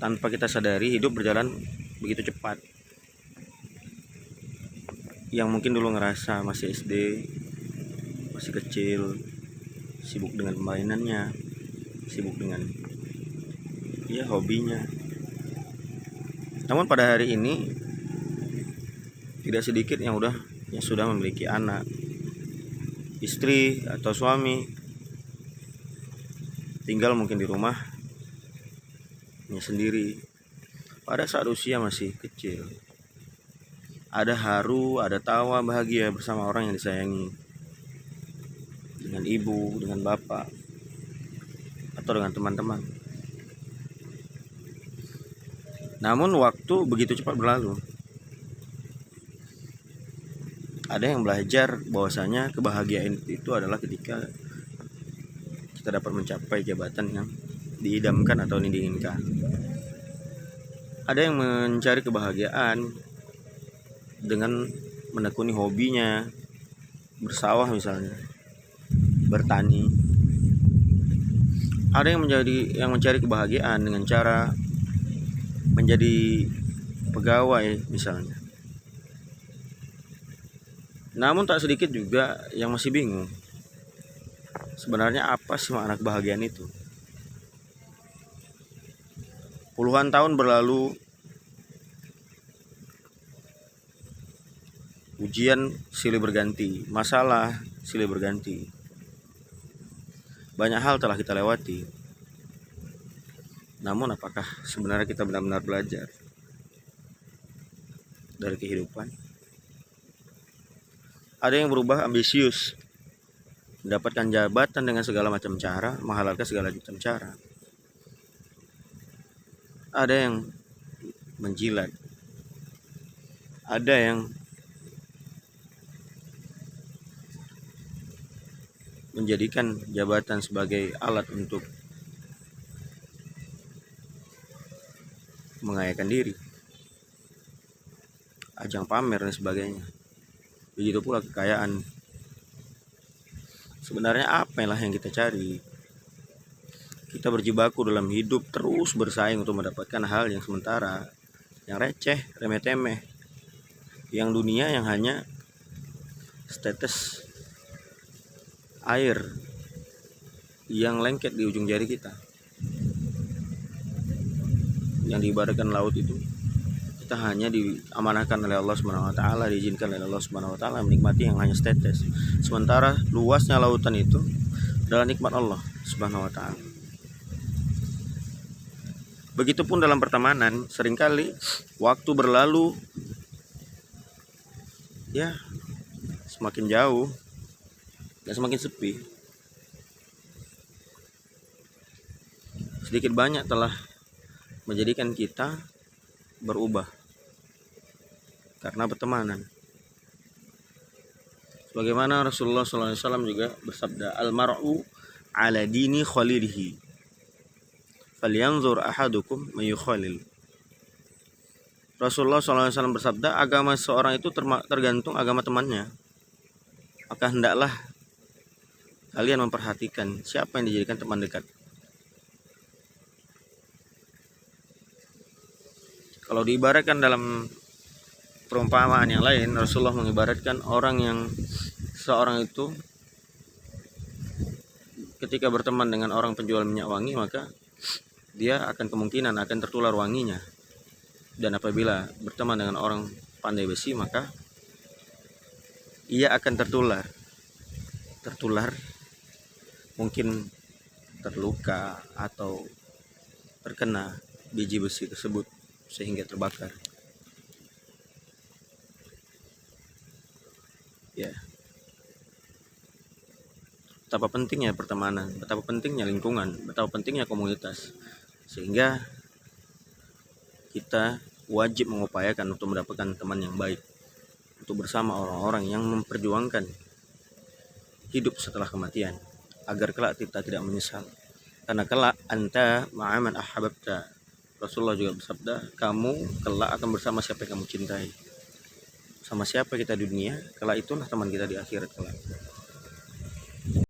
tanpa kita sadari hidup berjalan begitu cepat. Yang mungkin dulu ngerasa masih SD, masih kecil, sibuk dengan mainannya, sibuk dengan hobinya. Namun pada hari ini tidak sedikit yang sudah memiliki anak, istri atau suami, tinggal mungkin di rumahnya sendiri pada saat usia masih kecil. Ada haru, ada tawa bahagia bersama orang yang disayangi, dengan ibu, dengan bapak, atau dengan teman-teman. Namun waktu begitu cepat berlalu. Ada yang belajar bahwasanya kebahagiaan itu adalah ketika kita dapat mencapai jabatan yang diidamkan atau diinginkan. Ada yang mencari kebahagiaan dengan menekuni hobinya, bersawah misalnya, bertani. Ada yang mencari kebahagiaan dengan cara menjadi pegawai misalnya. Namun tak sedikit juga yang masih bingung, sebenarnya apa sih makna kebahagiaan itu? Puluhan tahun berlalu, ujian silih berganti, masalah silih berganti. Banyak hal telah kita lewati. Namun apakah sebenarnya kita benar-benar belajar dari kehidupan? Ada yang berubah ambisius, mendapatkan jabatan dengan segala macam cara, menghalalkan segala macam cara. Ada yang menjilat, ada yang menjadikan jabatan sebagai alat untuk mengayakan diri, ajang pamer dan sebagainya. Begitu pula kekayaan. Sebenarnya apa yang kita cari? Kita berjibaku dalam hidup, terus bersaing untuk mendapatkan hal yang sementara, yang receh, remeh-temeh, yang dunia yang hanya setetes air yang lengket di ujung jari kita. Yang diibaratkan laut itu, kita hanya diamanahkan oleh Allah Subhanahu wa taala, diizinkan oleh Allah Subhanahu wa taala menikmati yang hanya setetes. Sementara luasnya lautan itu adalah nikmat Allah Subhanahu wa taala. Begitupun dalam pertemanan, seringkali waktu berlalu semakin jauh dan semakin sepi. Sedikit banyak telah menjadikan kita berubah karena pertemanan. Sebagaimana Rasulullah SAW juga bersabda, al-mar'u ala dini khalilihi, falyanzur ahadukum mayukhalil. Rasulullah SAW bersabda, agama seorang itu tergantung agama temannya. Maka hendaklah kalian memperhatikan siapa yang dijadikan teman dekat. Kalau diibaratkan dalam perumpamaan yang lain, Rasulullah mengibaratkan seorang itu ketika berteman dengan orang penjual minyak wangi, maka dia akan kemungkinan akan tertular wanginya. Dan apabila berteman dengan orang pandai besi, maka ia akan tertular mungkin terluka atau terkena biji besi tersebut sehingga terbakar. Betapa pentingnya pertemanan, betapa pentingnya lingkungan, betapa pentingnya komunitas, sehingga kita wajib mengupayakan untuk mendapatkan teman yang baik, untuk bersama orang-orang yang memperjuangkan hidup setelah kematian, agar kelak kita tidak menyesal. Karena kelak anta ma'aman ahbabta, Rasulullah juga bersabda, kamu kelak akan bersama siapa yang kamu cintai. Sama siapa kita di dunia, kelak itulah teman kita di akhirat kelak.